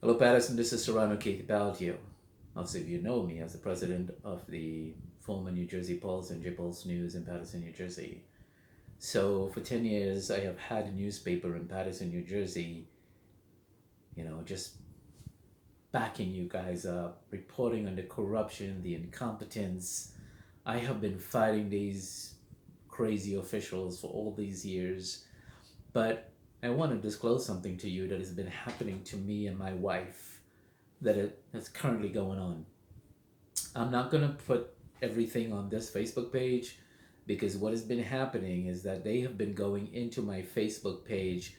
Hello, Paterson. This is Serrano Keith Baltio. Also, if you know me as the president of the former New Jersey Pulse and J Pulse News in Paterson, New Jersey. So, for 10 years, I have had a newspaper in Paterson, New Jersey, just backing you guys up, reporting on the corruption, the incompetence. I have been fighting these crazy officials for all these years, but I want to disclose something to you that has been happening to me and my wife that's currently going on. I'm not going to put everything on this Facebook page because what has been happening is that they have been going into my Facebook page,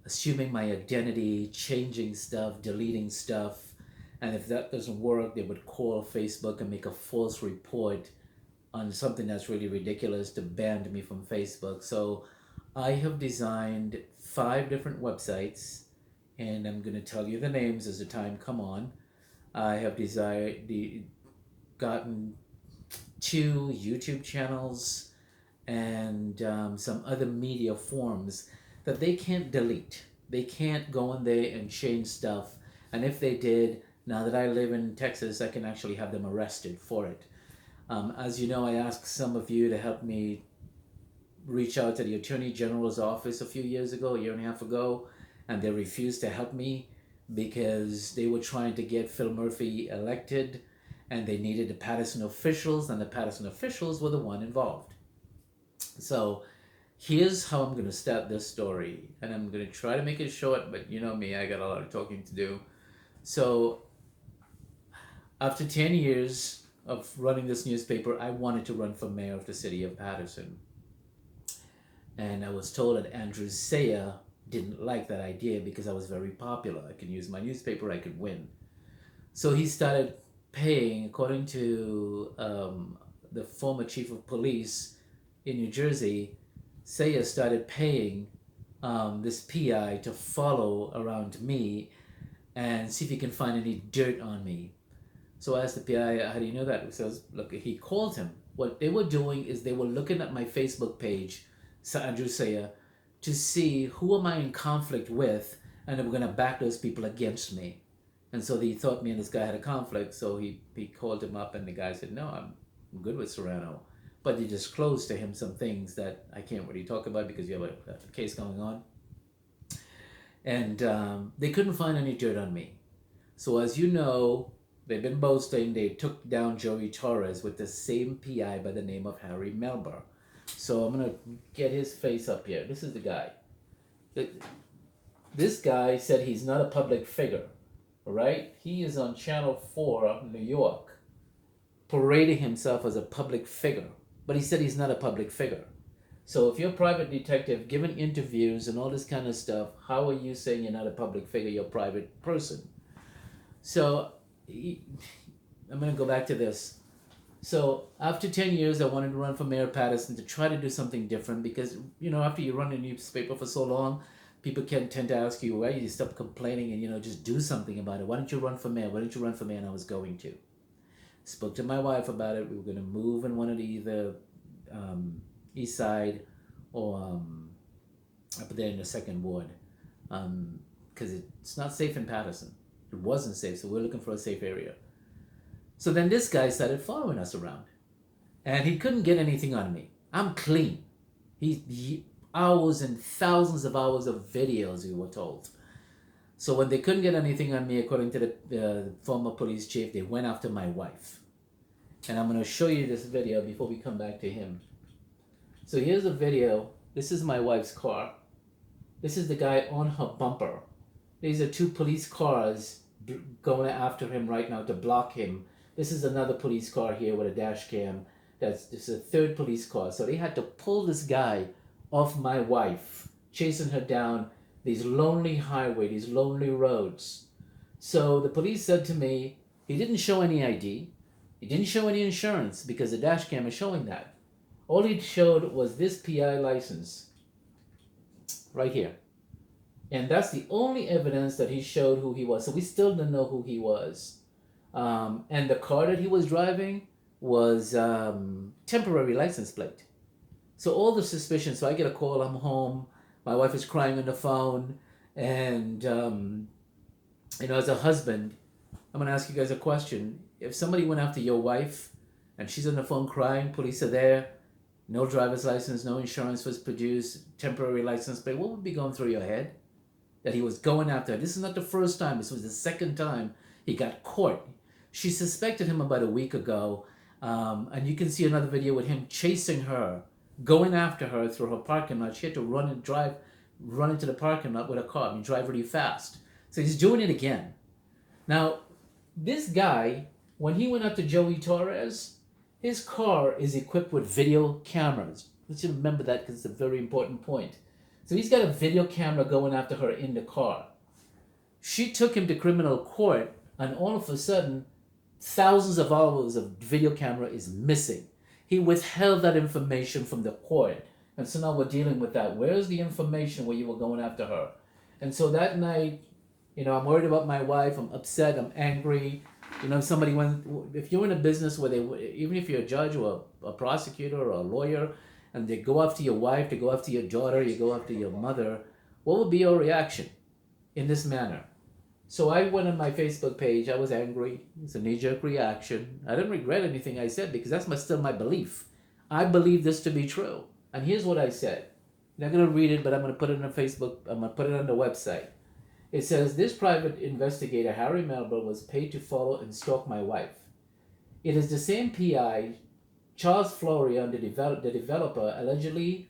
assuming my identity, changing stuff, deleting stuff. And if that doesn't work, they would call Facebook and make a false report on something that's really ridiculous to ban me from Facebook. So I have designed 5 different websites, and I'm going to tell you the names as the time come on. I have gotten 2 YouTube channels and some other media forms that they can't delete. They can't go in there and change stuff. And if they did, now that I live in Texas, I can actually have them arrested for it. As you know, I asked some of you to help me reach out to the Attorney General's office a few years ago, a year and a half ago, and they refused to help me because they were trying to get Phil Murphy elected and they needed the Paterson officials, and the Paterson officials were the one involved. So here's how I'm going to start this story, and I'm going to try to make it short, but you know me, I got a lot of talking to do. So after 10 years of running this newspaper, I wanted to run for mayor of the city of Paterson. And I was told that Andre Sayegh didn't like that idea because I was very popular. I could use my newspaper, I could win. So he started paying, according to the former chief of police in New Jersey, Sayegh started paying this PI to follow around me and see if he can find any dirt on me. So I asked the PI, how do you know that? He says, look, he called him. What they were doing is they were looking at my Facebook page, Andrew Sayegh, to see who am I in conflict with, and they were going to back those people against me. And so he thought me and this guy had a conflict, so he called him up, and the guy said, no, I'm good with Serrano. But he disclosed to him some things that I can't really talk about because you have a case going on. And they couldn't find any dirt on me. So as you know, they've been boasting they took down Joey Torres with the same PI by the name of Harry Melber. So I'm going to get his face up here. This is the guy. This guy said he's not a public figure, right? He is on Channel 4 up in New York, parading himself as a public figure. But he said he's not a public figure. So if you're a private detective giving interviews and all this kind of stuff, how are you saying you're not a public figure, you're a private person? So I'm going to go back to this. So after 10 years, I wanted to run for Mayor Paterson to try to do something different because, after you run a newspaper for so long, people can tend to ask you, why you stop complaining and, just do something about it. Why don't you run for mayor? Why don't you run for mayor? And I was going to. Spoke to my wife about it. We were going to move in one of the either east side or up there in the second ward because it's not safe in Paterson. It wasn't safe, so we're looking for a safe area. So then this guy started following us around, and he couldn't get anything on me. I'm clean. He hours and thousands of hours of videos, we were told. So when they couldn't get anything on me, according to the former police chief, they went after my wife. And I'm going to show you this video before we come back to him. So here's a video. This is my wife's car. This is the guy on her bumper. These are 2 police cars going after him right now to block him. This is another police car here with a dash cam. This is a 3rd police car. So they had to pull this guy off my wife, chasing her down these lonely highways, these lonely roads. So the police said to me, he didn't show any ID. He didn't show any insurance because the dash cam is showing that. All he showed was this PI license right here. And that's the only evidence that he showed who he was. So we still don't know who he was. And the car that he was driving was temporary license plate. So all the suspicion. So I get a call, I'm home, my wife is crying on the phone, and as a husband, I'm going to ask you guys a question. If somebody went after your wife and she's on the phone crying, police are there, no driver's license, no insurance was produced, temporary license plate, what would be going through your head? That he was going after her. This is not the first time. This was the second time he got caught. She suspected him about a week ago, and you can see another video with him chasing her, going after her through her parking lot. She had to run into the parking lot with a car and drive really fast. So he's doing it again. Now, this guy, when he went up to Joey Torres, his car is equipped with video cameras. Let's remember that because it's a very important point. So he's got a video camera going after her in the car. She took him to criminal court, and all of a sudden, thousands of hours of video camera is missing. He withheld that information from the court. And so now we're dealing with that. Where's the information where you were going after her? And so that night, I'm worried about my wife. I'm upset. I'm angry. If you're in a business where even if you're a judge or a prosecutor or a lawyer, and they go after your wife, they go after your daughter, you go after your mother, what would be your reaction in this manner? So I went on my Facebook page. I was angry. It's a knee-jerk reaction. I didn't regret anything I said because that's still my belief. I believe this to be true. And here's what I said. I'm not going to read it, but I'm going to put it on Facebook. I'm going to put it on the website. It says, this private investigator, Harry Melber, was paid to follow and stalk my wife. It is the same PI, Charles Florio, the developer, allegedly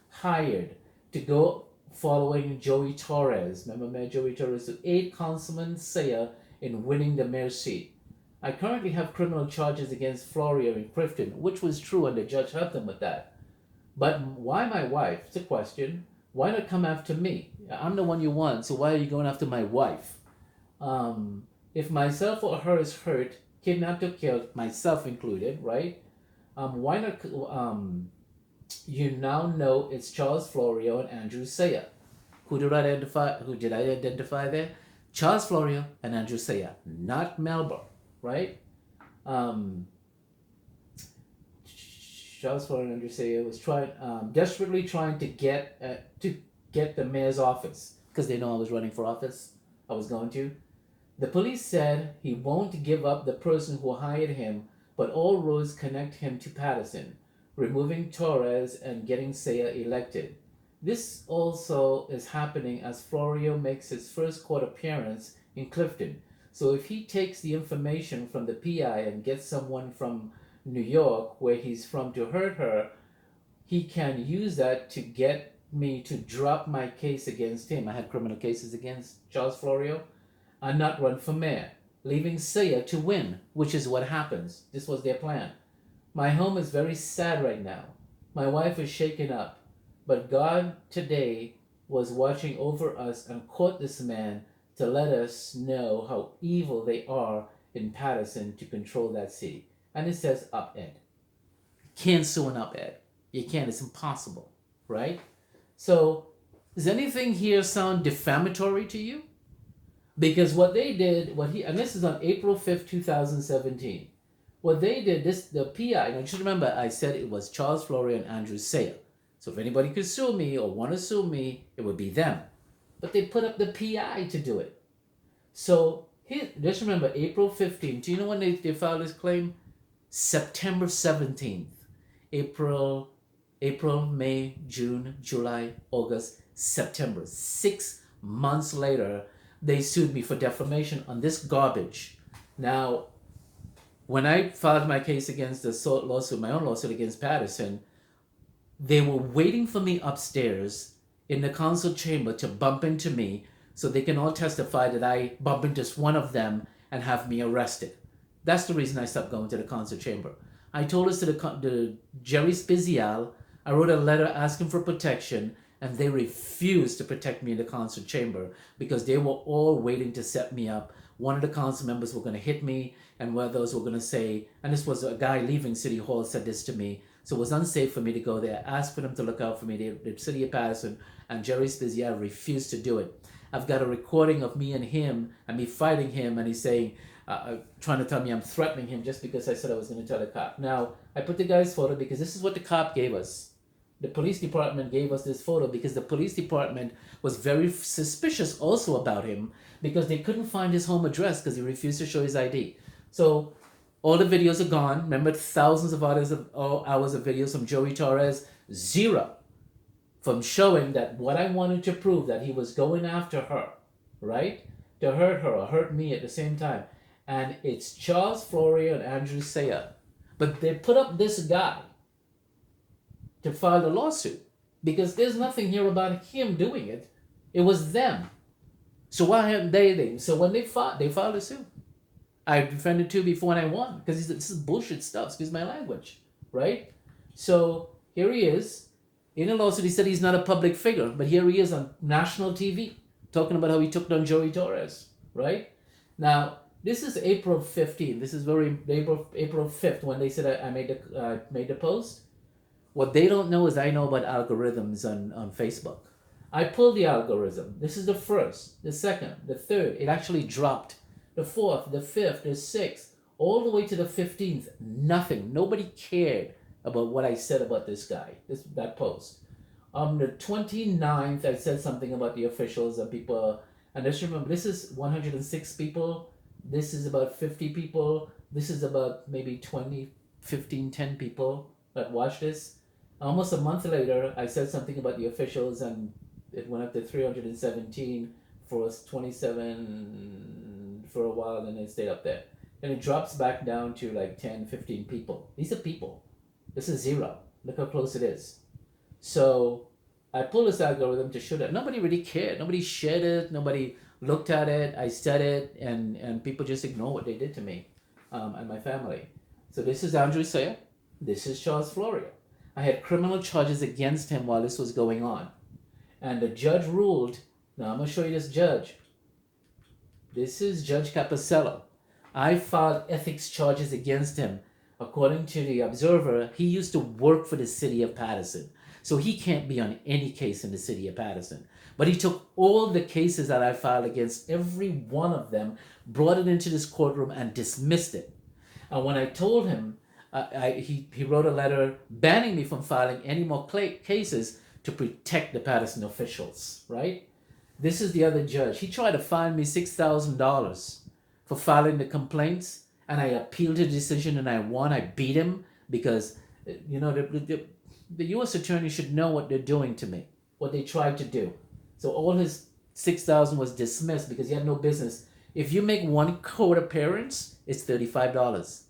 hired to go following Joey Torres, remember Mayor Joey Torres, to aid Councilman Sayegh in winning the mayor's seat. I currently have criminal charges against Florio in Clifton, which was true, and the judge helped him with that. But why my wife? It's a question. Why not come after me? I'm the one you want, so why are you going after my wife? If myself or her is hurt, kidnapped or killed, myself included, right? Why not? You now know it's Charles Florio and Andre Sayegh. Who did I identify there? Charles Florio and Andre Sayegh, not Melber, right? Charles Florio and Andre Sayegh was desperately trying to get the mayor's office because they know I was running for office. I was going to. The police said he won't give up the person who hired him, but all roads connect him to Paterson, removing Torres and getting Sayegh elected. This also is happening as Florio makes his first court appearance in Clifton. So if he takes the information from the PI and gets someone from New York, where he's from, to hurt her, he can use that to get me to drop my case against him. I had criminal cases against Charles Florio and not run for mayor, leaving Sayegh to win, which is what happens. This was their plan. My home is very sad right now. My wife is shaken up, but God today was watching over us and caught this man to let us know how evil they are in Paterson to control that city. And it says op-ed. Can't sue an op-ed. You can't. It's impossible, right? So, does anything here sound defamatory to you? Because what they did, and this is on April 5th, 2017. What they did, the PI, now just remember I said it was Charles Florio and Andre Sayegh. So if anybody could sue me or want to sue me, it would be them. But they put up the PI to do it. So here, just remember April 15th. Do you know when they filed this claim? September 17th. April, May, June, July, August, September. 6 months later, they sued me for defamation on this garbage. Now, when I filed my case against my own lawsuit against Paterson, they were waiting for me upstairs in the council chamber to bump into me so they can all testify that I bump into one of them and have me arrested. That's the reason I stopped going to the council chamber. I told us to the Jerry Spizial, I wrote a letter asking for protection, and they refused to protect me in the council chamber because they were all waiting to set me up. One of the council members were going to hit me, and one of those were going to say, and this was a guy leaving City Hall said this to me, so it was unsafe for me to go there. I asked for them to look out for me. The city of Paterson and Jerry Spizial refused to do it. I've got a recording of me and him, and me fighting him, and he's saying, trying to tell me I'm threatening him just because I said I was going to tell the cop. Now, I put the guy's photo because this is what the cop gave us. The police department gave us this photo because the police department was very suspicious also about him because they couldn't find his home address because he refused to show his ID. So all the videos are gone. Remember, thousands of hours of videos from Joey Torres, zero from showing that what I wanted to prove, that he was going after her, right? To hurt her or hurt me at the same time. And it's Charles Florio and Andre Sayegh. But they put up this guy to file a lawsuit because there's nothing here about him doing it. It was them. So why haven't they? So when they filed a suit. I defended two before and I won because this is bullshit stuff. Excuse my language, right? So here he is in a lawsuit. He said he's not a public figure, but here he is on national TV talking about how he took down Joey Torres, right? Now this is April 15th. This is very April 5th when they said I made the post. What they don't know is I know about algorithms on Facebook. I pulled the algorithm. This is the first, the second, the third. It actually dropped. The fourth, the fifth, the sixth, all the way to the 15th. Nothing. Nobody cared about what I said about this guy, that post. On the 29th, I said something about the officials and people. And just remember, this is 106 people. This is about 50 people. This is about maybe 20, 15, 10 people that watch this. Almost a month later, I said something about the officials and it went up to 317 for 27 for a while and it stayed up there. And it drops back down to like 10, 15 people. These are people. This is zero. Look how close it is. So I pulled this algorithm to show that nobody really cared. Nobody shared it. Nobody looked at it. I said it and people just ignore what they did to me and my family. So this is Andre Sayegh. This is Charles Florio. I had criminal charges against him while this was going on. And the judge ruled. Now I'm going to show you this judge. This is Judge Caposello. I filed ethics charges against him. According to the Observer, he used to work for the city of Paterson. So he can't be on any case in the city of Paterson. But he took all the cases that I filed against every one of them, brought it into this courtroom and dismissed it. And when I told him, he wrote a letter banning me from filing any more cases to protect the Paterson officials, right? This is the other judge. He tried to fine me $6,000 for filing the complaints, and I appealed the decision and I won. I beat him because, the U.S. attorney should know what they're doing to me, what they tried to do. So all his $6,000 was dismissed because he had no business. If you make one court appearance, it's $35.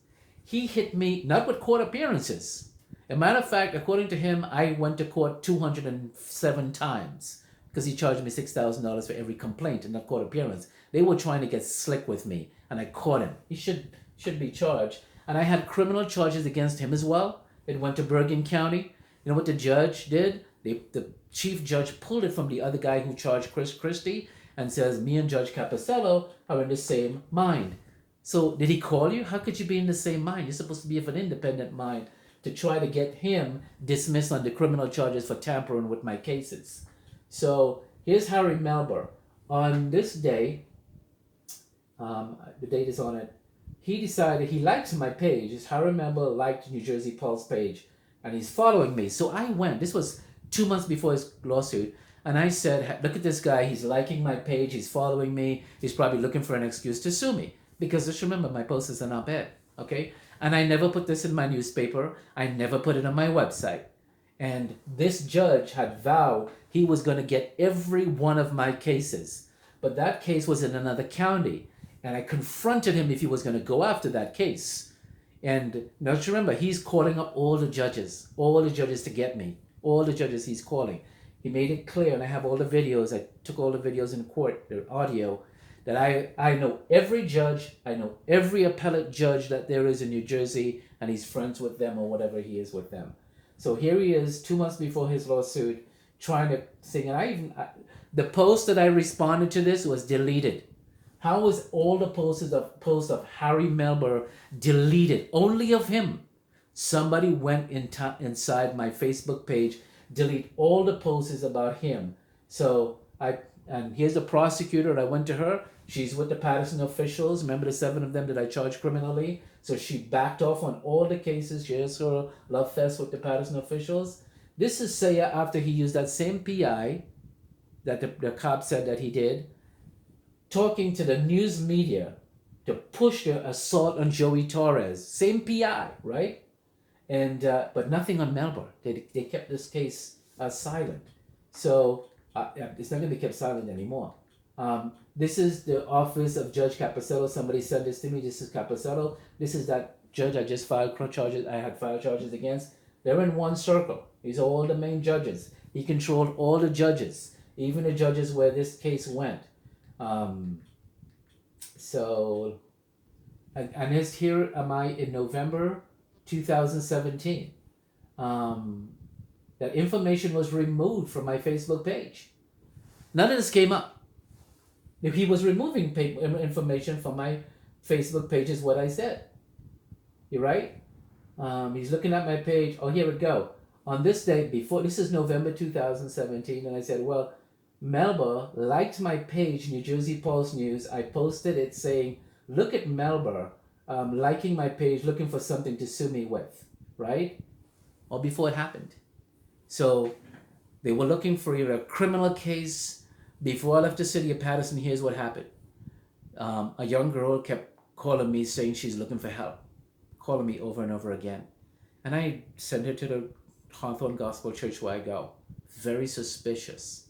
He hit me, not with court appearances. As a matter of fact, according to him, I went to court 207 times because he charged me $6,000 for every complaint and not court appearance. They were trying to get slick with me, and I caught him. He should be charged. And I had criminal charges against him as well. It went to Bergen County. You know what the judge did? The chief judge pulled it from the other guy who charged Chris Christie and says, me and Judge Caposello are in the same mind. So did he call you? How could you be in the same mind? You're supposed to be of an independent mind to try to get him dismissed on the criminal charges for tampering with my cases. So here's Harry Melber. On this day, the date is on it, he decided he likes my page. It's Harry Melber liked New Jersey Pulse page, and he's following me. So I went. This was 2 months before his lawsuit. And I said, look at this guy. He's liking my page. He's following me. He's probably looking for an excuse to sue me. Because just remember, my post is an op-ed. Okay? And I never put this in my newspaper. I never put it on my website. And this judge had vowed he was going to get every one of my cases. But that case was in another county. And I confronted him if he was going to go after that case. And now just remember, he's calling up all the judges to get me. All the judges he's calling. He made it clear, and I have all the videos. I took all the videos in court, the audio, that I know every judge, I know every appellate judge that there is in New Jersey, and he's friends with them or whatever he is with them. So here he is, 2 months before his lawsuit, trying to sing. And the post that I responded to this was deleted. How was all the posts of Harry Melber deleted? Only of him. Somebody went inside my Facebook page, delete all the posts about him. So and here's the prosecutor, and I went to her. She's with the Paterson officials. Remember the 7 of them that I charged criminally? So she backed off on all the cases. She has her love fest with the Paterson officials. This is Sayegh after he used that same PI that the cop said that he did, talking to the news media to push the assault on Joey Torres. Same PI, right? And but nothing on Melber. They kept this case silent. So it's not going to be kept silent anymore. This is the office of Judge Caposello. Somebody sent this to me. This is Caposello. This is that judge I just filed charges. I had filed charges against. They're in one circle. These are all the main judges. He controlled all the judges, even the judges where this case went. So, and here am I in November 2017. That information was removed from my Facebook page. None of this came up. If he was removing information from my Facebook page, is what I said. You're right? He's looking at my page. Oh, here we go. On this date, before, this is November 2017, and I said, well, Melber liked my page, New Jersey Pulse News. I posted it saying, look at Melber liking my page, looking for something to sue me with, right? Or before it happened. So they were looking for either a criminal case. Before I left the city of Paterson, here's what happened. A young girl kept calling me saying she's looking for help, calling me over and over again. And I sent her to the Hawthorne Gospel Church where I go. Very suspicious.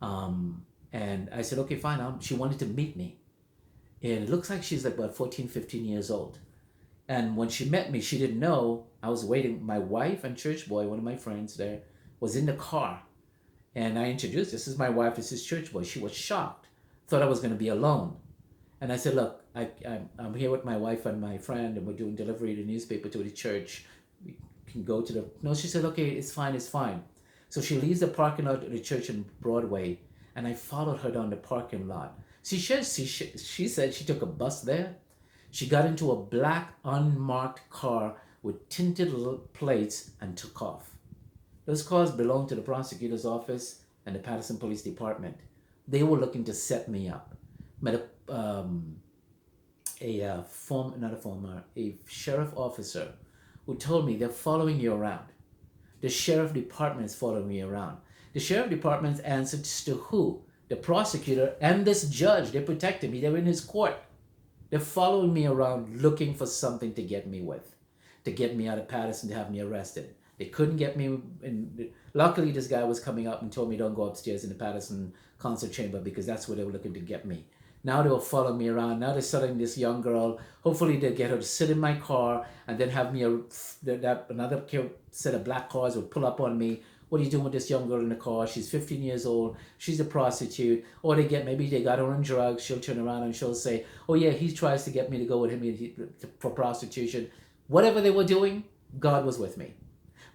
And I said, okay, fine. She wanted to meet me. And it looks like she's like about 14, 15 years old. And when she met me, she didn't know I was waiting. My wife and church boy, one of my friends there, was in the car. And I introduced, this is my wife, this is church boy. She was shocked, thought I was going to be alone. And I said, look, I'm here with my wife and my friend, and we're doing delivery of the newspaper to the church. We can go to the, no, she said, okay, it's fine, it's fine. So she leaves the parking lot of the church in Broadway, and I followed her down the parking lot. She said she took a bus there. She got into a black unmarked car with tinted plates and took off. Those cars belonged to the prosecutor's office and the Paterson Police Department. They were looking to set me up. Met a sheriff officer who told me they're following you around. The sheriff department is following me around. The sheriff department answers to who? The prosecutor and this judge. They're protecting me. They're in his court. They're following me around looking for something to get me with, to get me out of Paterson, to have me arrested. They couldn't get me in. Luckily, this guy was coming up and told me don't go upstairs in the Paterson council chamber because that's where they were looking to get me. Now they were following me around. Now they're selling this young girl. Hopefully they get her to sit in my car and then have me, another set of black cars would pull up on me. What are you doing with this young girl in the car? She's 15 years old. She's a prostitute. Or maybe they got her on drugs. She'll turn around and she'll say, oh yeah, he tries to get me to go with him for prostitution. Whatever they were doing, God was with me.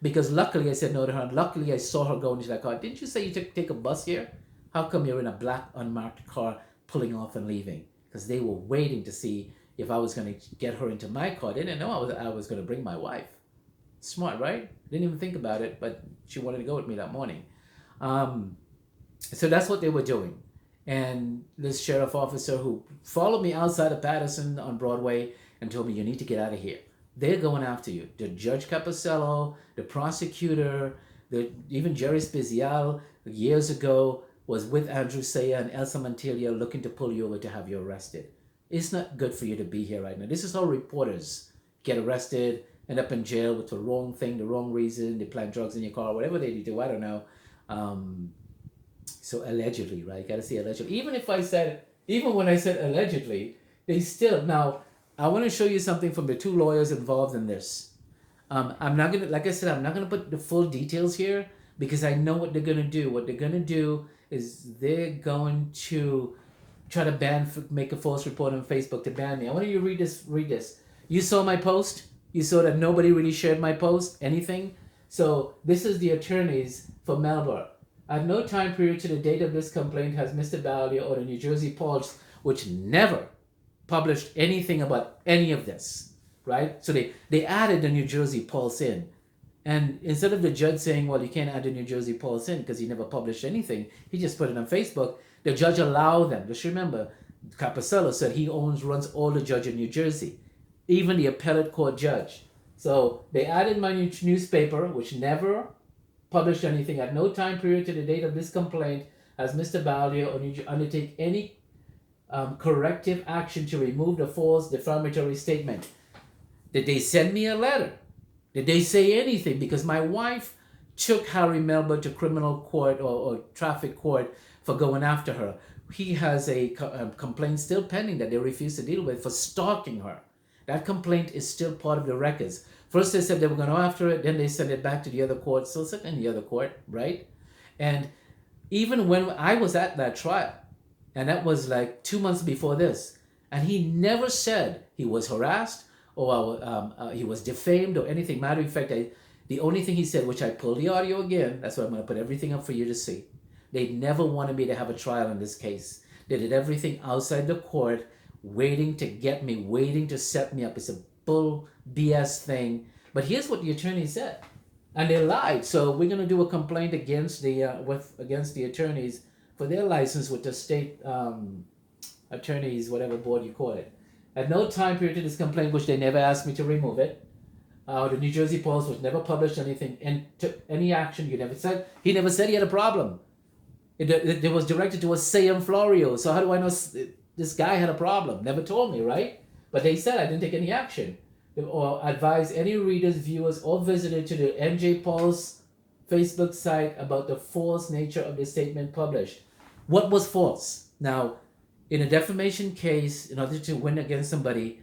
Because luckily I said no to her. And luckily I saw her go into that car. Didn't you say you take a bus here? How come you're in a black unmarked car pulling off and leaving? Because they were waiting to see if I was going to get her into my car. They didn't know I was going to bring my wife. Smart, right? Didn't even think about it, but she wanted to go with me that morning. So that's what they were doing. And this sheriff officer who followed me outside of Paterson on Broadway and told me, you need to get out of here. They're going after you. The Judge Caposello, the prosecutor, even Jerry Spezial years ago was with Andre Sayegh and Elsa Manteglia looking to pull you over to have you arrested. It's not good for you to be here right now. This is how reporters get arrested, end up in jail with the wrong thing, the wrong reason. They plant drugs in your car, whatever they do, I don't know. So allegedly, right? You got to say allegedly. Even when I said allegedly, they still, now, I want to show you something from the two lawyers involved in this. I'm not going to, like I said, I'm not going to put the full details here because I know what they're going to do. What they're going to do is they're going to try to make a false report on Facebook to ban me. I want you to read this. You saw my post? You saw that nobody really shared my post? Anything? So this is the attorneys for Melber. At no time period to the date of this complaint has Mr. Dahlia or the New Jersey Pulse, which never published anything about any of this, right? So they added the New Jersey Pulse in. And instead of the judge saying, well, you can't add the New Jersey Pulse in because he never published anything, he just put it on Facebook, the judge allowed them. Just remember, Caposello said he runs all the judge in New Jersey, even the appellate court judge. So they added my newspaper, which never published anything. At no time period to the date of this complaint has Mr. Ballier undertake any corrective action to remove the false defamatory statement. Did they send me a letter? Did they say anything? Because my wife took Harry Melber to criminal court or traffic court for going after her. He has a complaint still pending that they refuse to deal with for stalking her. That complaint is still part of the records. First they said they were going to go after it, then they sent it back to the other court, still sitting in the other court, right? And even when I was at that trial, and that was like 2 months before this, and he never said he was harassed or he was defamed or anything. Matter of fact, the only thing he said, which I pulled the audio again, that's why I'm going to put everything up for you to see. They never wanted me to have a trial in this case. They did everything outside the court, waiting to get me, waiting to set me up. It's a bull BS thing. But here's what the attorney said. And they lied. So we're going to do a complaint against the attorneys for their license with the state attorneys, whatever board you call it. At no time period to this complaint, which they never asked me to remove it. The New Jersey Post was never published anything and took any action. He never said he had a problem. It was directed towards Paterson Florio. So how do I know this guy had a problem? Never told me, right? But they said I didn't take any action or advise any readers, viewers, or visitors to the NJ Paul's Facebook site about the false nature of the statement published. What was false? Now, in a defamation case, in order to win against somebody,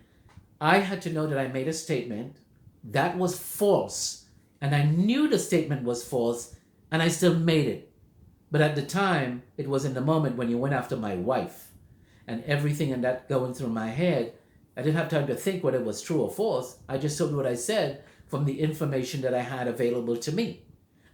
I had to know that I made a statement that was false. And I knew the statement was false, and I still made it. But at the time, it was in the moment when you went after my wife. And everything in that going through my head, I didn't have time to think whether it was true or false. I just told what I said from the information that I had available to me.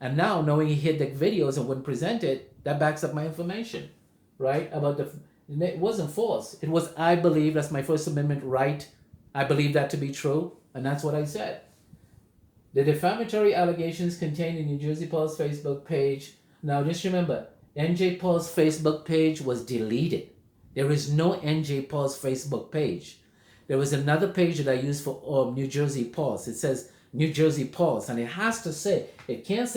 And now, knowing he hid the videos and wouldn't present it, that backs up my information, right? It wasn't false. It was, I believe, that's my First Amendment right. I believe that to be true, and that's what I said. The defamatory allegations contained in New Jersey Paul's Facebook page. Now, just remember, NJ Paul's Facebook page was deleted. There is no NJ Paul's Facebook page. There was another page that I used for New Jersey Paul's. It says New Jersey Paul's, and it has to say, it has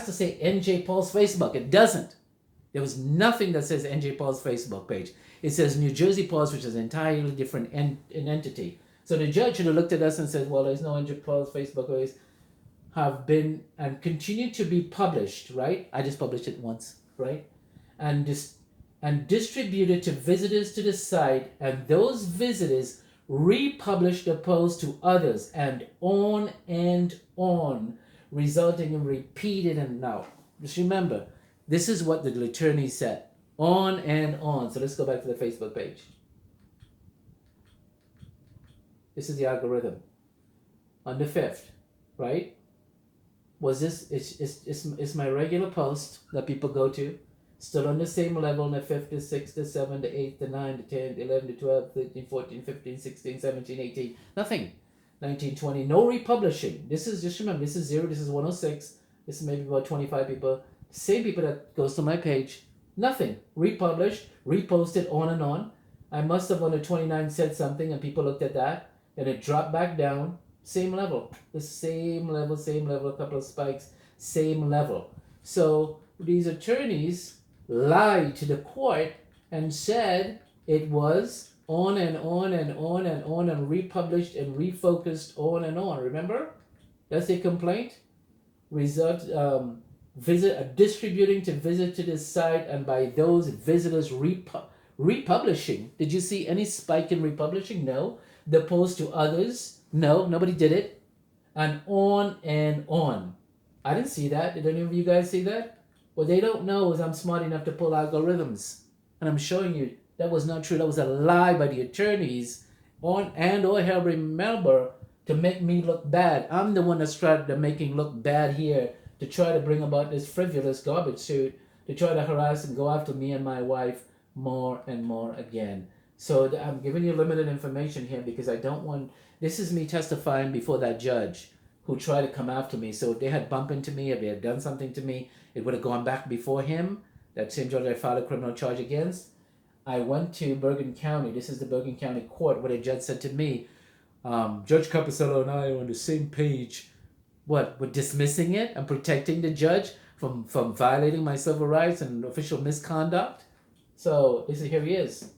to say NJ Paul's Facebook. It doesn't. There was nothing that says NJ Paul's Facebook page. It says New Jersey Paul's, which is an entirely different entity. So the judge should have looked at us and said, well, there's no NJ Paul's Facebook page. Have been and continue to be published, right? I just published it once, right? And distributed to visitors to the site, and those visitors republish the post to others, and on, resulting in repeated and now. Just remember, this is what the attorney said. On and on. So let's go back to the Facebook page. This is the algorithm. On the 5th, right? Was this, it's my regular post that people go to. Still on the same level on the 5th, the 6th, the 7th, the 8th, the 9th, the 10th, the 11th, the 12th, 13, 14, 15, 16, 17, 18. Nothing. 19, 20. No republishing. This is, just remember, this is 0, this is 106. This is maybe about 25 people. Same people that goes to my page. Nothing. Republished, reposted, on and on. I must have on the 29th said something and people looked at that. And it dropped back down. Same level. The same level, a couple of spikes. Same level. So these attorneys lied to the court and said it was on and on and on and on and republished and refocused on and on. Remember? That's the complaint. Result, distributing to visit to this site, and by those visitors republishing. Did you see any spike in republishing? No. The post to others? No, nobody did it. And on and on. I didn't see that. Did any of you guys see that? What they don't know is I'm smart enough to pull algorithms. And I'm showing you that was not true. That was a lie by the attorneys or Harry Melber to make me look bad. I'm the one that's tried to making look bad here to try to bring about this frivolous garbage suit to try to harass and go after me and my wife more and more again. So I'm giving you limited information here because I don't want... This is me testifying before that judge who tried to come after me. So if they had bumped into me, if they had done something to me, it would have gone back before him. That same judge I filed a criminal charge against. I went to Bergen County. This is the Bergen County Court where the judge said to me, Judge Caposello and I are on the same page what, with dismissing it and protecting the judge from violating my civil rights and official misconduct. So they said, here he is,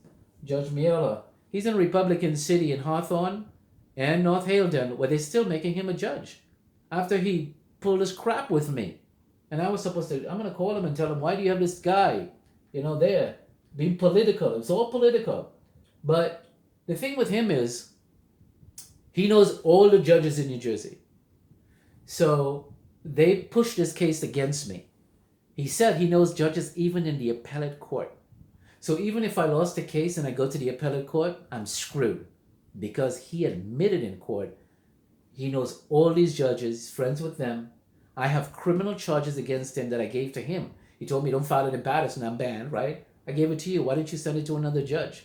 Judge Miola. He's in Republican City in Hawthorne and North Haledon, where they're still making him a judge after he pulled his crap with me. And I was supposed to, I'm going to call him and tell him, why do you have this guy, there being political? It's all political. But the thing with him is, he knows all the judges in New Jersey. So they pushed this case against me. He said he knows judges even in the appellate court. So even if I lost the case and I go to the appellate court, I'm screwed. Because he admitted in court, he knows all these judges, he's friends with them. I have criminal charges against him that I gave to him. He told me, don't file it in Paterson, I'm banned, right? I gave it to you. Why didn't you send it to another judge?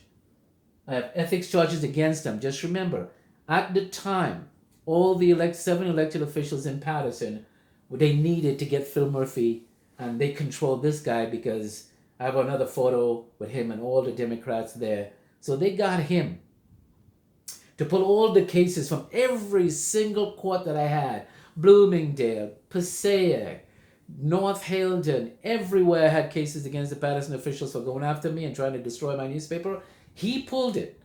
I have ethics charges against him. Just remember, at the time, all the 7 elected officials in Paterson, they needed to get Phil Murphy, and they controlled this guy because I have another photo with him and all the Democrats there. So they got him to pull all the cases from every single court that I had. Bloomingdale, Passaic, North Haledon, everywhere I had cases against the Paterson officials for going after me and trying to destroy my newspaper. He pulled it.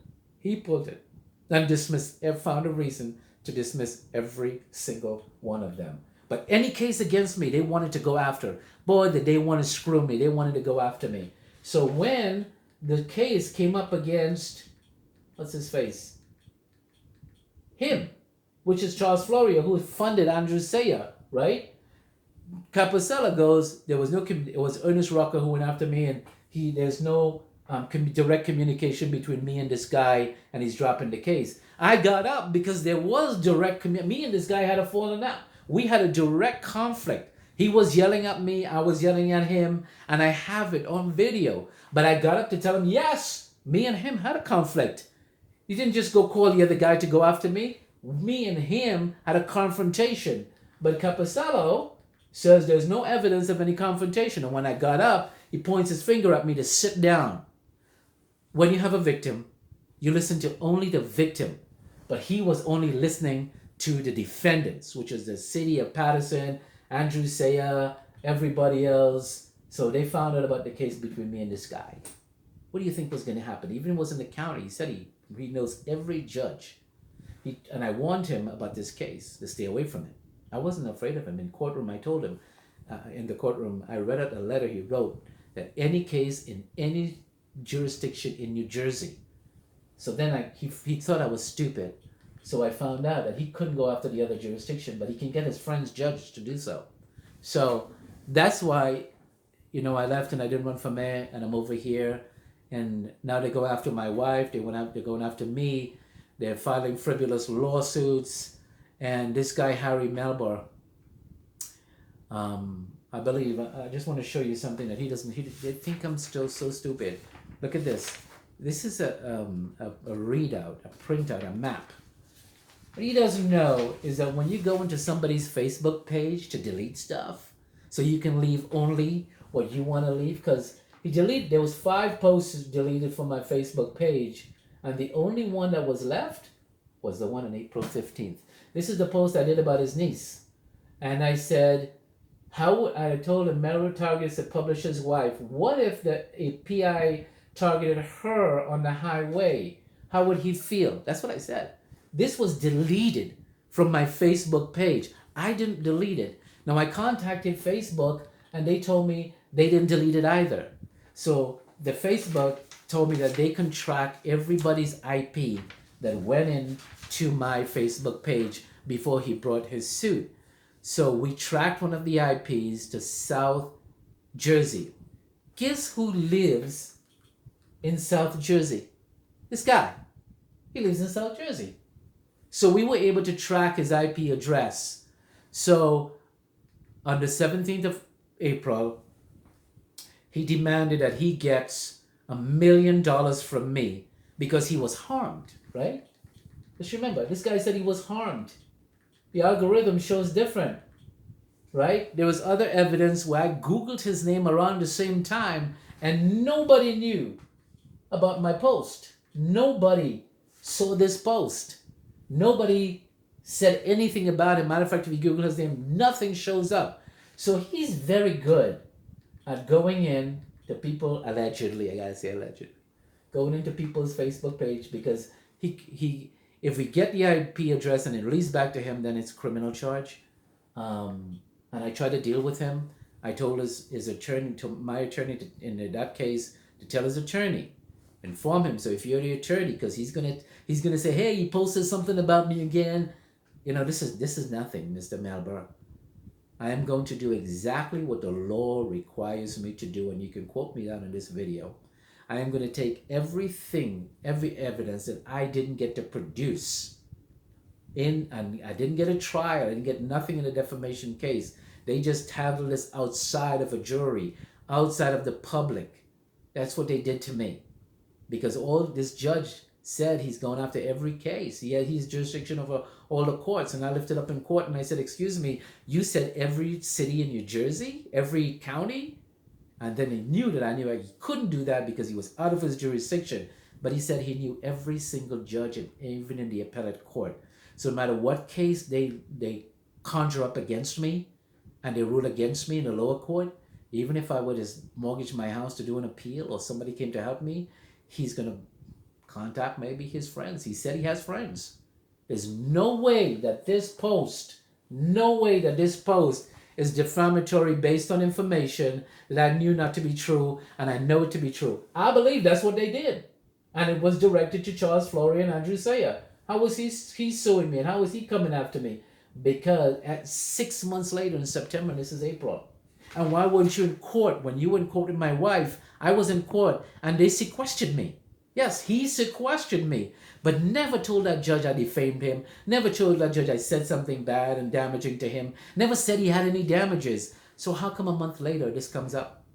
And found a reason to dismiss every single one of them. But any case against me, they wanted to go after. Boy, did they want to screw me. They wanted to go after me. So when the case came up against, what's his face? Him, which is Charles Florio, who funded Andre Sayegh, right? Capocella goes, it was Ernest Rucker who went after me, and there's no direct communication between me and this guy, and he's dropping the case. I got up because there was direct me and this guy had a falling out. We had a direct conflict. He was yelling at me, I was yelling at him, and I have it on video. But I got up to tell him, yes, me and him had a conflict. You didn't just go call the other guy to go after me. Me and him had a confrontation. But Caposello says there's no evidence of any confrontation. And when I got up, he points his finger at me to sit down. When you have a victim, you listen to only the victim. But he was only listening to the defendants, which is the city of Paterson, Andre Sayegh, everybody else. So they found out about the case between me and this guy. What do you think was going to happen? Even was in the county. He said he knows every judge. And I warned him about this case, to stay away from it. I wasn't afraid of him. In courtroom, I told him, in the courtroom, I read out a letter he wrote that any case in any jurisdiction in New Jersey. So then he thought I was stupid. So I found out that he couldn't go after the other jurisdiction, but he can get his friends judged to do so. So that's why, I left and I didn't run for mayor, and I'm over here. And now they go after my wife. They're going after me. They're filing frivolous lawsuits. And this guy, Harry Melber, I believe, I just want to show you something that they think I'm still so stupid. Look at this. This is a readout, a printout, a map. What he doesn't know is that when you go into somebody's Facebook page to delete stuff, so you can leave only what you want to leave, because there was 5 posts deleted from my Facebook page, and the only one that was left was the one on April 15th. This is the post I did about his niece. And I said, I told him Melber targets the publisher's wife. What if a PI targeted her on the highway? How would he feel? That's what I said. This was deleted from my Facebook page. I didn't delete it. Now I contacted Facebook and they told me they didn't delete it either. So the Facebook told me that they can track everybody's IP that went in to my Facebook page before he brought his suit. So we tracked one of the IPs to South Jersey. Guess who lives in South Jersey? This guy. He lives in South Jersey. So we were able to track his IP address. So on the 17th of April, he demanded that he gets $1 million from me because he was harmed, right? Just remember, this guy said he was harmed. The algorithm shows different, right? There was other evidence where I Googled his name around the same time and nobody knew about my post. Nobody saw this post. Nobody said anything about him. Matter of fact, if you Google his name, nothing shows up. So he's very good at going in to people, allegedly, I gotta say allegedly, going into people's Facebook page, because he if we get the IP address and it leads back to him, then it's a criminal charge. And I tried to deal with him. I told his attorney, to my attorney, in that case, to tell his attorney, inform him. So if you're the attorney, because he's gonna say, hey, you posted something about me again. This is nothing, Mr. Melber. I am going to do exactly what the law requires me to do, and you can quote me down in this video. I am going to take everything, every evidence that I didn't get to produce and I didn't get a trial, I didn't get nothing in the defamation case. They just handled this outside of a jury, outside of the public. That's what they did to me. Because all this judge said he's going after every case. He's jurisdiction over all the courts. And I lifted up in court and I said, excuse me, you said every city in New Jersey, every county? And then he knew that I knew he couldn't do that because he was out of his jurisdiction. But he said he knew every single judge, and even in the appellate court. So no matter what case they conjure up against me and they rule against me in the lower court, even if I would just mortgage my house to do an appeal or somebody came to help me, he's going to contact maybe his friends. He said he has friends. There's no way that this post is defamatory based on information that I knew not to be true, and I know it to be true. I believe that's what they did. And it was directed to Charles Florio and Andre Sayegh. How was he suing me, and how was he coming after me? Because at 6 months later in September, this is April. And why weren't you in court? When you were in court with my wife, I was in court, and they sequestered me. Yes, he sequestered me, but never told that judge I defamed him, never told that judge I said something bad and damaging to him, never said he had any damages. So how come a month later this comes up?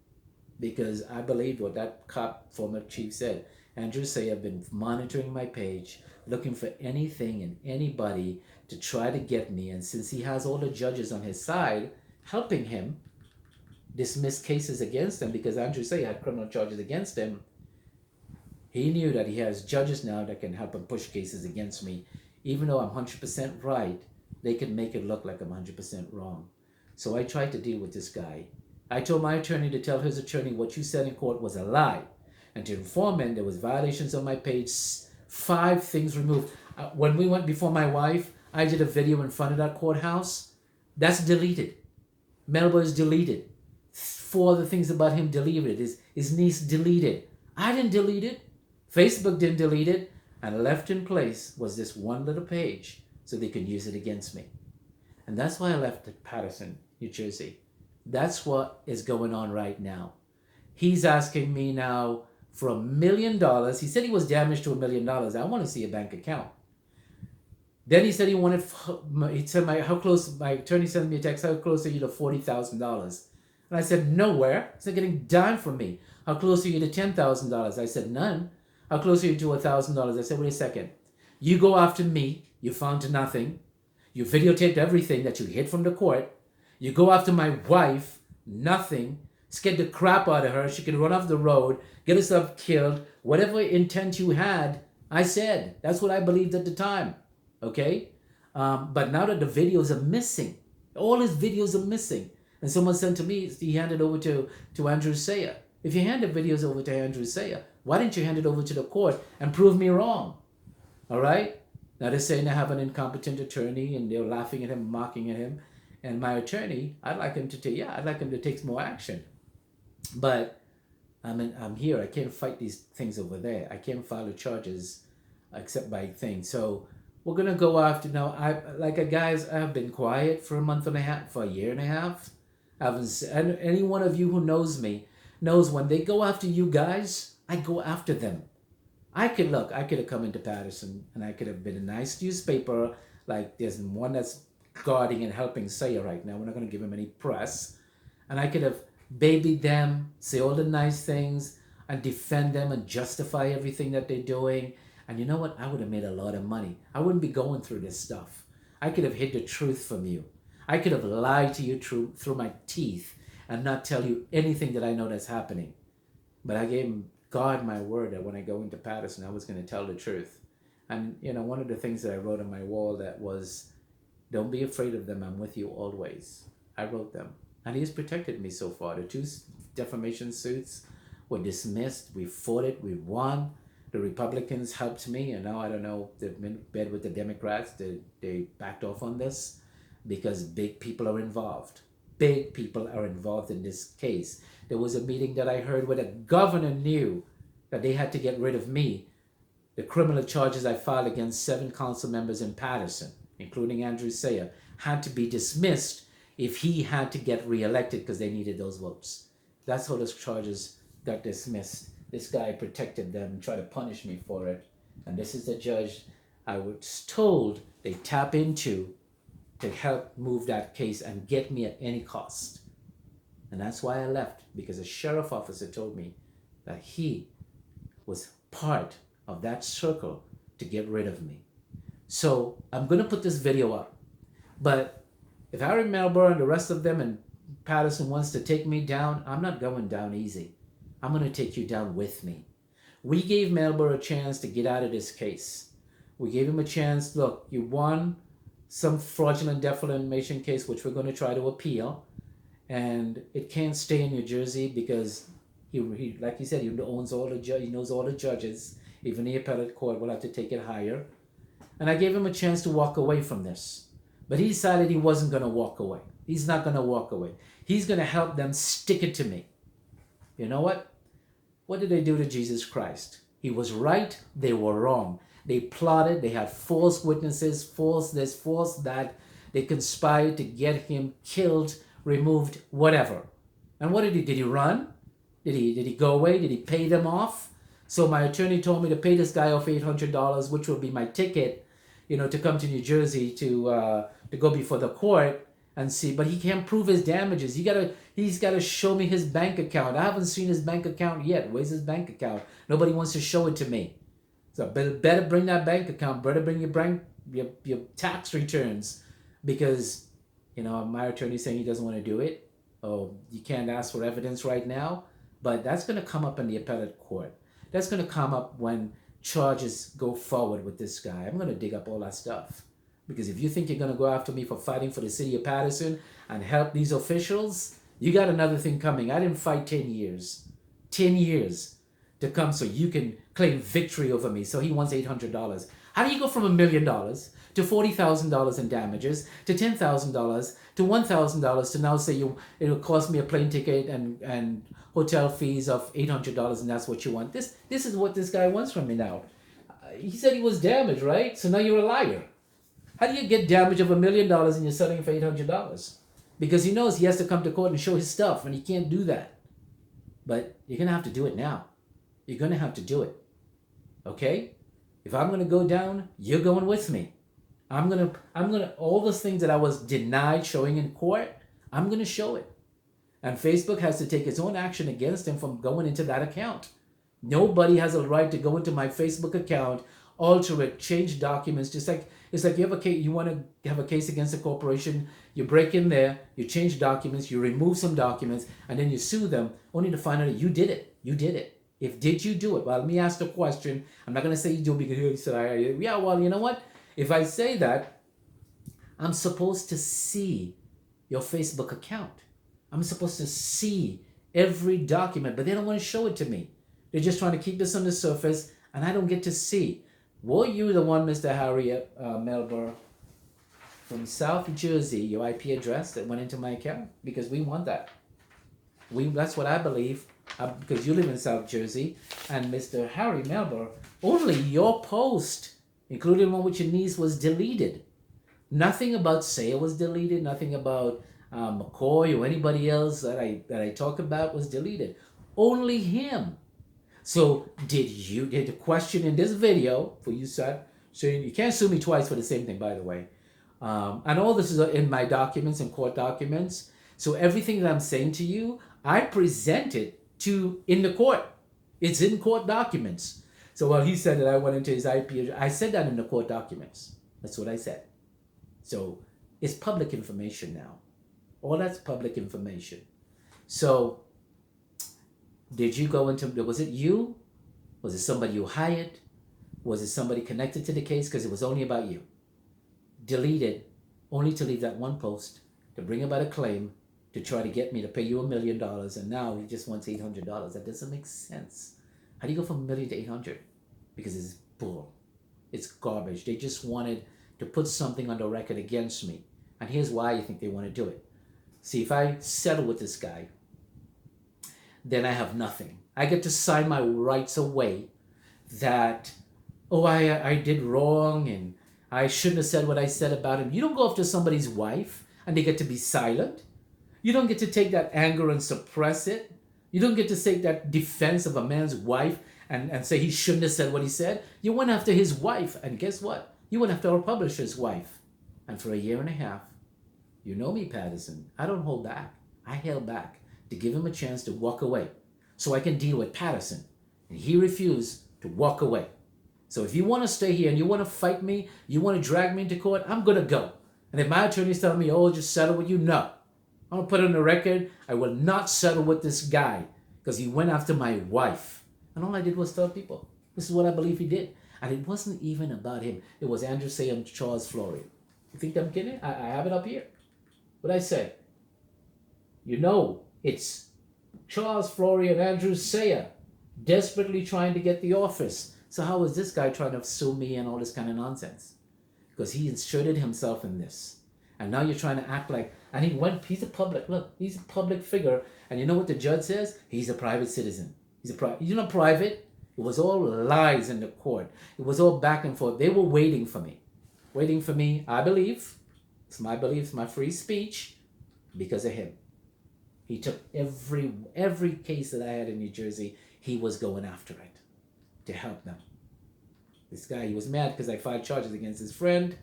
Because I believed what that cop, former chief, said. Andre Sayegh have been monitoring my page, looking for anything and anybody to try to get me. And since he has all the judges on his side, helping him dismiss cases against him, because Andre Sayegh had criminal charges against him, he knew that he has judges now that can help him push cases against me. Even though I'm 100% right, they can make it look like I'm 100% wrong. So I tried to deal with this guy. I told my attorney to tell his attorney what you said in court was a lie, and to inform him there was violations on my page, 5 things removed. When we went before my wife, I did a video in front of that courthouse. That's deleted. Melber is deleted. 4 other things about him deleted. His niece deleted. I didn't delete it. Facebook didn't delete it. And left in place was this one little page so they could use it against me. And that's why I left Paterson, New Jersey. That's what is going on right now. He's asking me now for $1 million. He said he was damaged to $1 million. I want to see a bank account. Then he said my attorney sent me a text, how close are you to $40,000? And I said, nowhere. He's not getting a dime from me. How close are you to $10,000? I said, none. How close are you to $1,000? I said, wait a second. You go after me. You found nothing. You videotaped everything that you hid from the court. You go after my wife. Nothing. Scared the crap out of her. She could run off the road, get herself killed. Whatever intent you had, I said. That's what I believed at the time. Okay? But now that the videos are missing, all his videos are missing. And someone sent to me, he handed over to Andre Sayegh. If you hand the videos over to Andre Sayegh, why didn't you hand it over to the court and prove me wrong? All right? Now they're saying I have an incompetent attorney and they're laughing at him, mocking at him. And my attorney, I'd like him to take more action. But I'm here. I can't fight these things over there. I can't file the charges except by things. So we're gonna go after now. Guys, I've been quiet for a year and a half. And any one of you who knows me knows when they go after you guys, I go after them. I could have come into Paterson and I could have been a nice newspaper, like there's one that's guarding and helping Sayegh right now. We're not going to give him any press. And I could have babied them, say all the nice things, and defend them and justify everything that they're doing. And you know what? I would have made a lot of money. I wouldn't be going through this stuff. I could have hid the truth from you. I could have lied to you through my teeth and not tell you anything that I know that's happening. But I gave God my word that when I go into Paterson, I was going to tell the truth. And, one of the things that I wrote on my wall that was Don't be afraid of them. I'm with you always. I wrote them. And he's protected me so far. The two defamation suits were dismissed. We fought it. We won. The Republicans helped me. And now I don't know. They've been in bed with the Democrats. They backed off on this because big people are involved. Big people are involved in this case. There was a meeting that I heard where the governor knew that they had to get rid of me. The criminal charges I filed against 7 council members in Paterson, including Andre Sayegh, had to be dismissed if he had to get reelected because they needed those votes. That's how those charges got dismissed. This guy protected them and tried to punish me for it. And this is the judge I was told they tap into to help move that case and get me at any cost. And that's why I left, because a sheriff officer told me that he was part of that circle to get rid of me. So I'm going to put this video up. But if Harry Melber and the rest of them and Paterson wants to take me down, I'm not going down easy. I'm going to take you down with me. We gave Melber a chance to get out of this case. We gave him a chance. Look, you won some fraudulent defamation case, which we're going to try to appeal. And it can't stay in New Jersey because he like he said, he owns all the he knows all the judges. Even the appellate court will have to take it higher. And I gave him a chance to walk away from this. But he decided he wasn't going to walk away. He's not going to walk away. He's going to help them stick it to me. You know what? What did they do to Jesus Christ? He was right. They were wrong. They plotted. They had false witnesses, false this, false that. They conspired to get him killed, removed, whatever. And what did he? Did he run? Did he go away? Did he pay them off? So my attorney told me to pay this guy off $800, which will be my ticket, to come to New Jersey to go before the court and see. But he can't prove his damages. He's gotta show me his bank account. I haven't seen his bank account yet. Where's his bank account? Nobody wants to show it to me. So better bring that bank account. Better bring your tax returns, because my attorney's saying he doesn't want to do it. Oh, you can't ask for evidence right now. But that's going to come up in the appellate court. That's going to come up when charges go forward with this guy. I'm going to dig up all that stuff. Because if you think you're going to go after me for fighting for the city of Paterson and help these officials, you got another thing coming. I didn't fight 10 years. 10 years to come so you can claim victory over me. So he wants $800. How do you go from $1 million to $40,000 in damages to $10,000 to $1,000 to now say it'll cost me a plane ticket and hotel fees of $800 and that's what you want? This is what this guy wants from me now. He said he was damaged, right? So now you're a liar. How do you get damage of $1 million and you're selling it for $800? Because he knows he has to come to court and show his stuff, and he can't do that. But you're gonna have to do it now. You're gonna have to do it. Okay? If I'm gonna go down, you're going with me. I'm gonna all those things that I was denied showing in court, I'm gonna show it. And Facebook has to take its own action against him from going into that account. Nobody has a right to go into my Facebook account, alter it, change documents. Just like it's like you have a case, you want to have a case against a corporation, you break in there, you change documents, you remove some documents, and then you sue them, only to find out that you did it. You did it. Did you do it? Well, let me ask the question. I'm not going to say you do because you said, yeah, well, you know what? If I say that, I'm supposed to see your Facebook account. I'm supposed to see every document, but they don't want to show it to me. They're just trying to keep this on the surface, and I don't get to see. Were you the one, Mr. Harry Melber, from South Jersey, your IP address that went into my account? Because we want that. That's what I believe, because you live in South Jersey. And Mr. Harry Melber, only your post, including one with your niece, was deleted. Nothing about Sayegh was deleted. Nothing about McCoy or anybody else that I talk about was deleted. Only him. So did the question in this video for you, sir? So you can't sue me twice for the same thing, by the way. And all this is in my documents and court documents. So everything that I'm saying to you, I present it in the court. It's in court documents. So while he said that I went into his IP address, I said that in the court documents. That's what I said. So it's public information now. All that's public information. So did you go into, was it you? Was it somebody you hired? Was it somebody connected to the case? Because it was only about you. Deleted only to leave that one post, to bring about a claim, to try to get me to pay you $1 million, and now he just wants $800. That doesn't make sense. How do you go from 1 million to 800? Because it's bull. It's garbage. They just wanted to put something on the record against me. And here's why I think they want to do it. See, if I settle with this guy, then I have nothing. I get to sign my rights away that, oh, I did wrong and I shouldn't have said what I said about him. You don't go after somebody's wife and they get to be silent. You don't get to take that anger and suppress it. You don't get to take that defense of a man's wife and say he shouldn't have said what he said. You went after his wife, and guess what? You went after our publisher's wife. And for 1.5 years, you know me, Paterson, I don't hold back. I held back to give him a chance to walk away so I can deal with Paterson. And he refused to walk away. So if you want to stay here and you want to fight me, you want to drag me into court, I'm going to go. And if my attorney's telling me, oh, just settle with you, no. I'm going to put it on the record, I will not settle with this guy because he went after my wife. And all I did was tell people, this is what I believe he did. And it wasn't even about him. It was Andre Sayegh and Charles Florio. You think I'm kidding? I have it up here. What I say? You know, it's Charles Florio and Andre Sayegh desperately trying to get the office. So how is this guy trying to sue me and all this kind of nonsense? Because he inserted himself in this. And now you're trying to act like, and he's a public figure. And you know what the judge says? He's a private citizen. You're not private. It was all lies in the court. It was all back and forth. They were waiting for me. I believe. It's my belief, it's my free speech because of him. He took every case that I had in New Jersey, he was going after it to help them. This guy, he was mad because I filed charges against his friend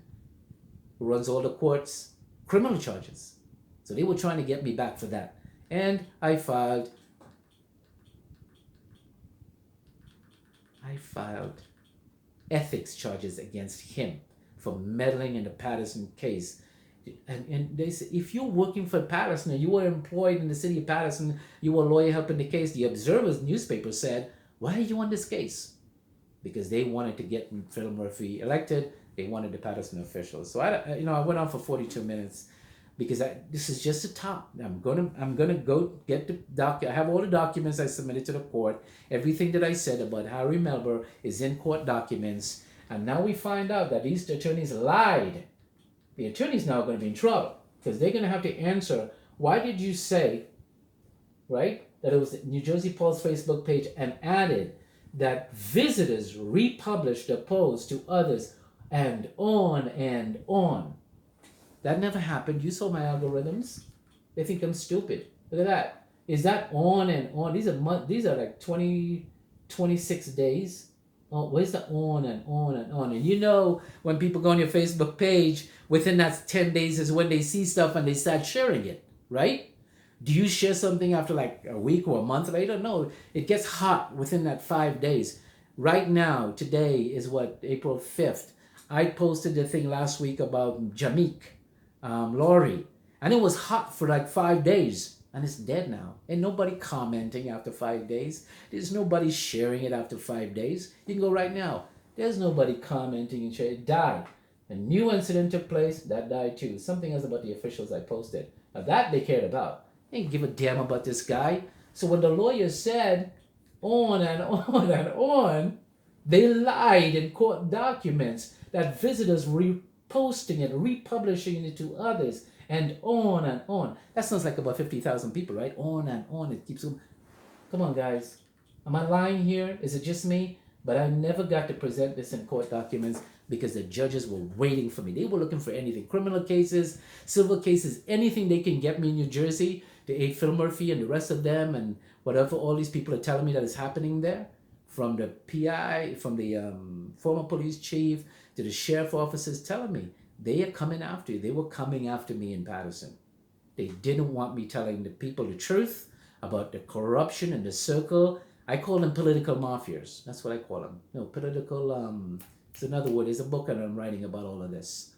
who runs all the courts, criminal charges. So they were trying to get me back for that. And I filed ethics charges against him for meddling in the Paterson case. And they say, if you're working for Paterson and you were employed in the city of Paterson, you were a lawyer helping the case, the Observer's newspaper said, why are you on this case? Because they wanted to get Phil Murphy elected. They wanted the Paterson officials. So I went on for 42 minutes because this is just the top. I'm gonna go get the I have all the documents I submitted to the court. Everything that I said about Harry Melber is in court documents. And now we find out that these attorneys lied. The attorney's now going to be in trouble because they're going to have to answer, why did you say, right, that it was New Jersey Post Facebook page and added that visitors republished the post to others and on and on. That never happened. You saw my algorithms. They think I'm stupid. Look at that. Is that on and on? These are like 26 days. Oh, where's the on and on and on? And you know, when people go on your Facebook page, within that 10 days is when they see stuff and they start sharing it, right? Do you share something after like a week or a month later? No, it gets hot within that 5 days. Right now, today is what, April 5th. I posted the thing last week about Jamik, Laurie, and it was hot for like 5 days. And it's dead now. Ain't nobody commenting after 5 days. There's nobody sharing it after 5 days. You can go right now. There's nobody commenting and sharing. It died. A new incident took place. That died too. Something else about the officials I posted. Now that they cared about. They didn't give a damn about this guy. So when the lawyer said on and on and on, they lied in court documents that visitors were reposting it, republishing it to others. And on and on. That sounds like about 50,000 people, right? On and on. It keeps going. Come on, guys. Am I lying here? Is it just me? But I never got to present this in court documents because the judges were waiting for me. They were looking for anything. Criminal cases, civil cases, anything they can get me in New Jersey to aid Phil Murphy and the rest of them and whatever all these people are telling me that is happening there. From the PI, from the former police chief to the sheriff officers telling me. They are coming after you. They were coming after me in Paterson. They didn't want me telling the people the truth about the corruption in the circle. I call them political mafias. That's what I call them. No, political, it's another word. There's a book that I'm writing about all of this.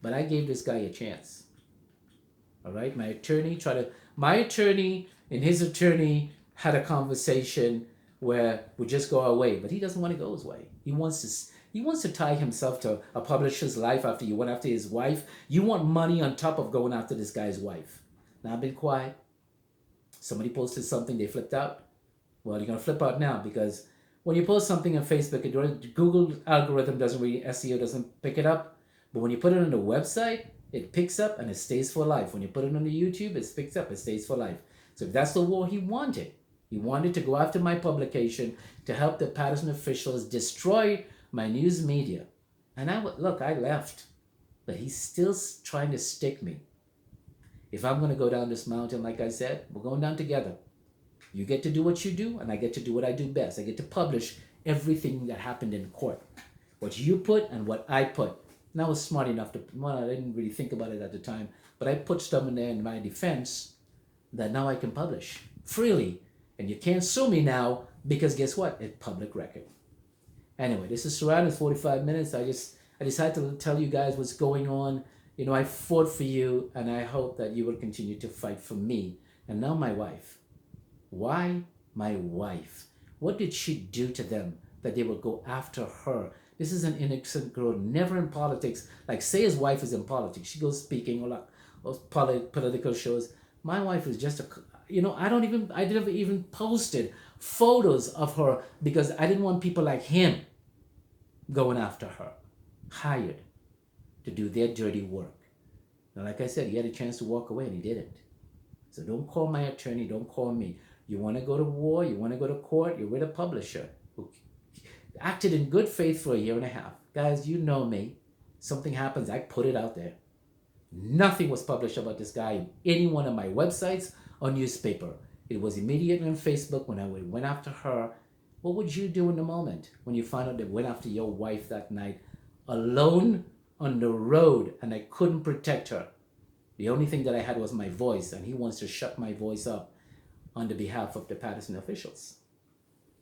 But I gave this guy a chance. All right? My attorney and his attorney had a conversation where we just go our way. But he doesn't want to go his way. He wants to He wants to tie himself to a publisher's life after you went after his wife. You want money on top of going after this guy's wife. Now I've been quiet. Somebody posted something, they flipped out. Well, you're going to flip out now because when you post something on Facebook, Google algorithm doesn't really, SEO doesn't pick it up. But when you put it on the website, it picks up and it stays for life. When you put it on the YouTube, it picks up, it stays for life. So if that's the war he wanted to go after my publication to help the Paterson officials destroy my news media. And I left. But he's still trying to stick me. If I'm going to go down this mountain, like I said, we're going down together. You get to do what you do, and I get to do what I do best. I get to publish everything that happened in court. What you put and what I put. And I was smart enough I didn't really think about it at the time, but I put stuff in there in my defense that now I can publish freely. And you can't sue me now because guess what? It's public record. Anyway, this is Serrano, 45 minutes. I decided to tell you guys what's going on. You know, I fought for you, and I hope that you will continue to fight for me. And now my wife. Why my wife? What did she do to them that they will go after her? This is an innocent girl, never in politics. Like, say his wife is in politics. She goes speaking or political shows. My wife is just I didn't even posted photos of her because I didn't want people like him going after her. Hired to do their dirty work. Now, like I said, he had a chance to walk away and he didn't. So don't call my attorney, don't call me. You want to go to war, you want to go to court, you're with a publisher who acted in good faith for 1.5 years. Guys, you know me. Something happens, I put it out there. Nothing was published about this guy in any one of my websites or newspaper. It was immediately on Facebook when I went after her. What would you do in the moment when you found out they went after your wife that night alone on the road and I couldn't protect her? The only thing that I had was my voice, and he wants to shut my voice up on the behalf of the Paterson officials.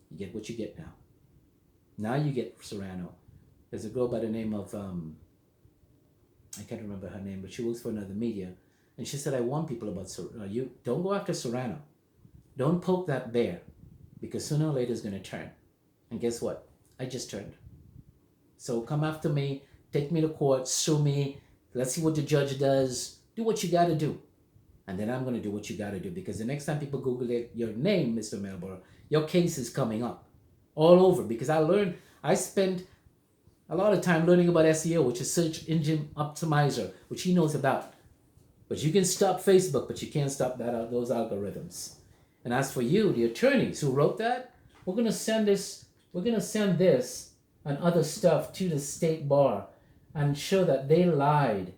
You get what you get now. Now you get Serrano. There's a girl by the name of, I can't remember her name, but she works for another media. And she said, I warn people about you. Don't go after Serrano. Don't poke that bear, because sooner or later it's going to turn. And guess what? I just turned. So come after me, take me to court, sue me. Let's see what the judge does. Do what you got to do. And then I'm going to do what you got to do, because the next time people Google your name, Mr. Melber, your case is coming up all over, because I spent a lot of time learning about SEO, which is search engine optimizer, which he knows about. But you can stop Facebook, but you can't stop those algorithms. And as for you, the attorneys who wrote that, we're going to send this and other stuff to the state bar and show that they lied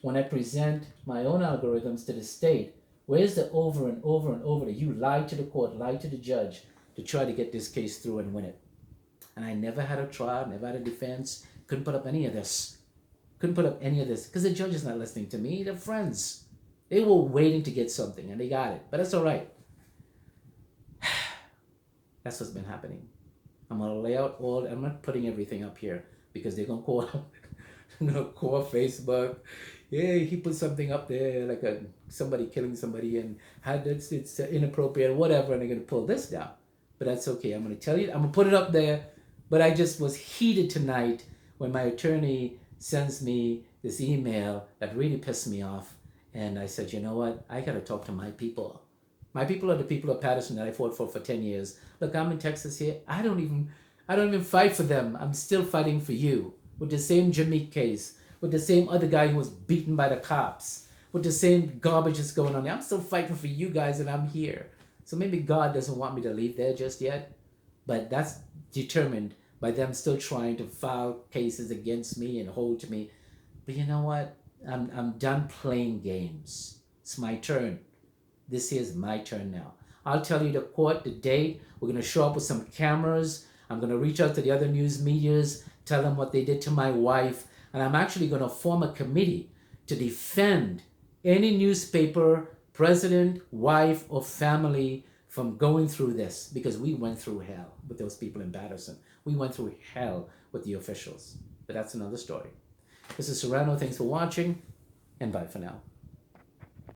when I present my own algorithms to the state. Where's the over and over and over that you lied to the court, lied to the judge to try to get this case through and win it? And I never had a trial, never had a defense, couldn't put up any of this. Because the judge is not listening to me. They're friends. They were waiting to get something, and they got it. But that's all right. That's what's been happening. I'm going to lay out I'm not putting everything up here, because they're going to call Facebook. Yeah, he put something up there, like somebody killing somebody, and it's inappropriate, whatever, and they're going to pull this down. But that's okay. I'm going to tell you, I'm going to put it up there. But I just was heated tonight when my attorney sends me this email that really pissed me off. And I said, you know what? I got to talk to my people. My people are the people of Paterson that I fought for 10 years. Look, I'm in Texas here. I don't even fight for them. I'm still fighting for you. With the same Jameek case, with the same other guy who was beaten by the cops, with the same garbage that's going on there. I'm still fighting for you guys, and I'm here. So maybe God doesn't want me to leave there just yet. But that's determined by them still trying to file cases against me and hold me. But you know what? I'm done playing games. It's my turn. This is my turn now. I'll tell you the court, the date. We're going to show up with some cameras. I'm going to reach out to the other news medias, tell them what they did to my wife. And I'm actually going to form a committee to defend any newspaper, president, wife, or family from going through this, because we went through hell with those people in Paterson. We went through hell with the officials. But that's another story. This is Serrano. Thanks for watching, and bye for now.